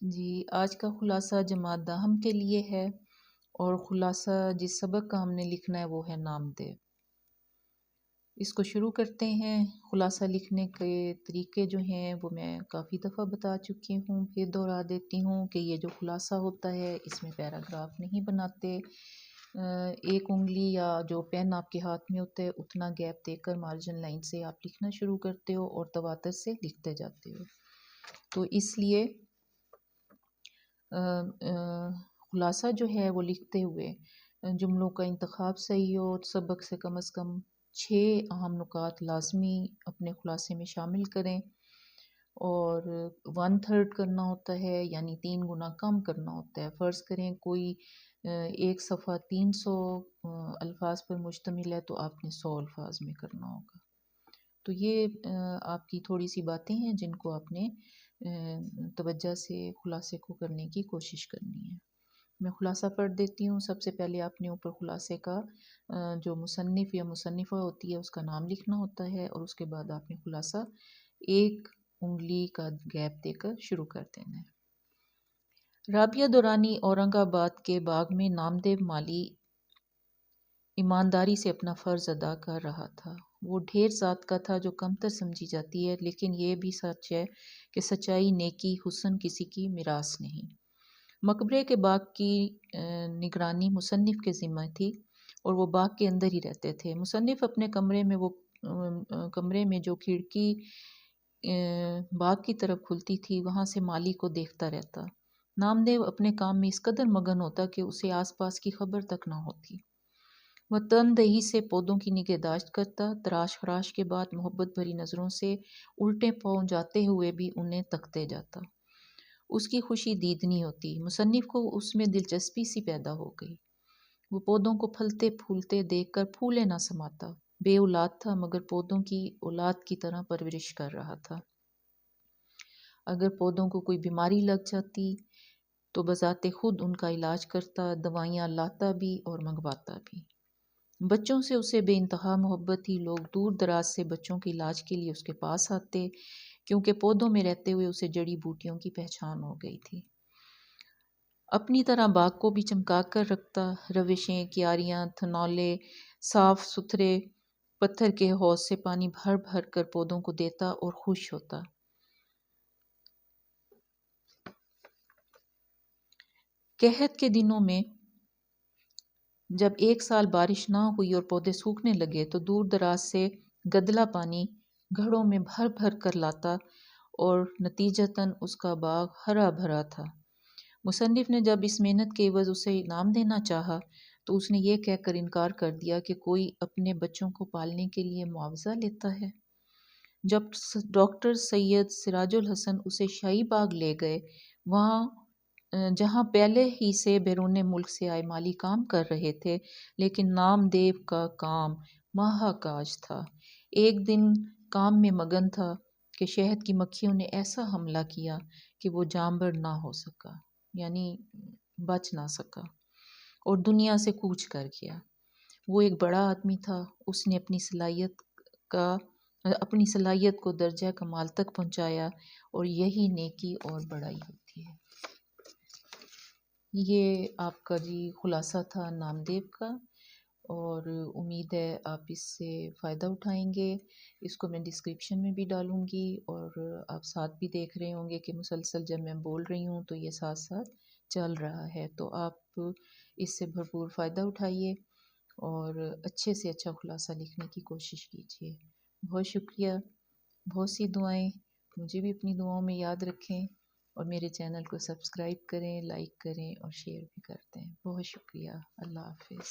جی، آج کا خلاصہ جماعت داہم کے لیے ہے اور خلاصہ جس سبق کا ہم نے لکھنا ہے وہ ہے نام دیو۔ اس کو شروع کرتے ہیں۔ خلاصہ لکھنے کے طریقے جو ہیں وہ میں کافی دفعہ بتا چکی ہوں، پھر دہرا دیتی ہوں کہ یہ جو خلاصہ ہوتا ہے اس میں پیراگراف نہیں بناتے، ایک انگلی یا جو پین آپ کے ہاتھ میں ہوتا ہے اتنا گیپ دے کر مارجن لائن سے آپ لکھنا شروع کرتے ہو اور تواتر سے لکھتے جاتے ہو۔ تو اس لیے خلاصہ جو ہے وہ لکھتے ہوئے جملوں کا انتخاب صحیح ہو، سبق سے کم از کم 6 اہم نکات لازمی اپنے خلاصے میں شامل کریں، اور 1/3 کرنا ہوتا ہے یعنی 3 گنا کم کرنا ہوتا ہے۔ فرض کریں کوئی ایک صفحہ 300 الفاظ پر مشتمل ہے تو آپ نے 100 الفاظ میں کرنا ہوگا۔ تو یہ آپ کی تھوڑی سی باتیں ہیں جن کو آپ نے توجہ سے خلاصے کو کرنے کی کوشش کرنی ہے۔ میں خلاصہ پڑھ دیتی ہوں۔ سب سے پہلے آپ نے اوپر خلاصے کا جو مصنف یا مصنفہ ہوتی ہے اس کا نام لکھنا ہوتا ہے، اور اس کے بعد آپ نے خلاصہ ایک انگلی کا گیپ دے کر شروع کر دینا ہے۔ رابعہ دورانی اورنگ آباد کے باغ میں نامدیو مالی ایمانداری سے اپنا فرض ادا کر رہا تھا۔ وہ ڈھیر ذات کا تھا جو کمتر سمجھی جاتی ہے، لیکن یہ بھی سچ ہے کہ سچائی، نیکی، حسن کسی کی میراث نہیں۔ مقبرے کے باغ کی نگرانی مصنف کے ذمہ تھی اور وہ باغ کے اندر ہی رہتے تھے۔ مصنف اپنے کمرے میں جو کھڑکی باغ کی طرف کھلتی تھی وہاں سے مالی کو دیکھتا رہتا۔ نامدیو اپنے کام میں اس قدر مگن ہوتا کہ اسے آس پاس کی خبر تک نہ ہوتی۔ وہ تندہی سے پودوں کی نگہداشت کرتا، تراش خراش کے بعد محبت بھری نظروں سے الٹے پاؤں جاتے ہوئے بھی انہیں تکتے جاتا۔ اس کی خوشی دیدنی ہوتی۔ مصنف کو اس میں دلچسپی سی پیدا ہو گئی۔ وہ پودوں کو پھلتے پھولتے دیکھ کر پھولے نہ سماتا۔ بے اولاد تھا مگر پودوں کی اولاد کی طرح پرورش کر رہا تھا۔ اگر پودوں کو کوئی بیماری لگ جاتی تو بذات خود ان کا علاج کرتا، دوائیاں لاتا بھی اور منگواتا بھی۔ بچوں سے اسے بے انتہا محبت تھی۔ لوگ دور دراز سے بچوں کے علاج کے لیے اس کے پاس آتے، کیونکہ پودوں میں رہتے ہوئے اسے جڑی بوٹیوں کی پہچان ہو گئی تھی۔ اپنی طرح باغ کو بھی چمکا کر رکھتا۔ روشیں، کیاریاں، تھنولے صاف ستھرے پتھر کے حوض سے پانی بھر بھر کر پودوں کو دیتا اور خوش ہوتا۔ قحط کے دنوں میں جب ایک سال بارش نہ ہوئی اور پودے سوکھنے لگے تو دور دراز سے گدلا پانی گھڑوں میں بھر بھر کر لاتا اور نتیجتاً اس کا باغ ہرا بھرا تھا۔ مصنف نے جب اس محنت کے عوض اسے انعام دینا چاہا تو اس نے یہ کہہ کر انکار کر دیا کہ کوئی اپنے بچوں کو پالنے کے لیے معاوضہ لیتا ہے۔ جب ڈاکٹر سید سراج الحسن اسے شاہی باغ لے گئے، جہاں پہلے ہی سے بیرون ملک سے آئے مالی کام کر رہے تھے، لیکن نامدیو کا کام مہاکاج تھا۔ ایک دن کام میں مگن تھا کہ شہد کی مکھیوں نے ایسا حملہ کیا کہ وہ جانبر نہ ہو سکا، یعنی بچ نہ سکا اور دنیا سے کوچ کر گیا۔ وہ ایک بڑا آدمی تھا۔ اس نے اپنی صلاحیت کو درجہ کمال تک پہنچایا، اور یہی نیکی اور بڑائی ہوتی ہے۔ یہ آپ کا خلاصہ تھا نامدیو کا، اور امید ہے آپ اس سے فائدہ اٹھائیں گے۔ اس کو میں ڈسکرپشن میں بھی ڈالوں گی، اور آپ ساتھ بھی دیکھ رہے ہوں گے کہ مسلسل جب میں بول رہی ہوں تو یہ ساتھ ساتھ چل رہا ہے۔ تو آپ اس سے بھرپور فائدہ اٹھائیے اور اچھے سے اچھا خلاصہ لکھنے کی کوشش کیجیے۔ بہت شکریہ، بہت سی دعائیں، مجھے بھی اپنی دعاؤں میں یاد رکھیں، اور میرے چینل کو سبسکرائب کریں، لائک کریں اور شیئر بھی کرتے ہیں۔ بہت شکریہ۔ اللہ حافظ۔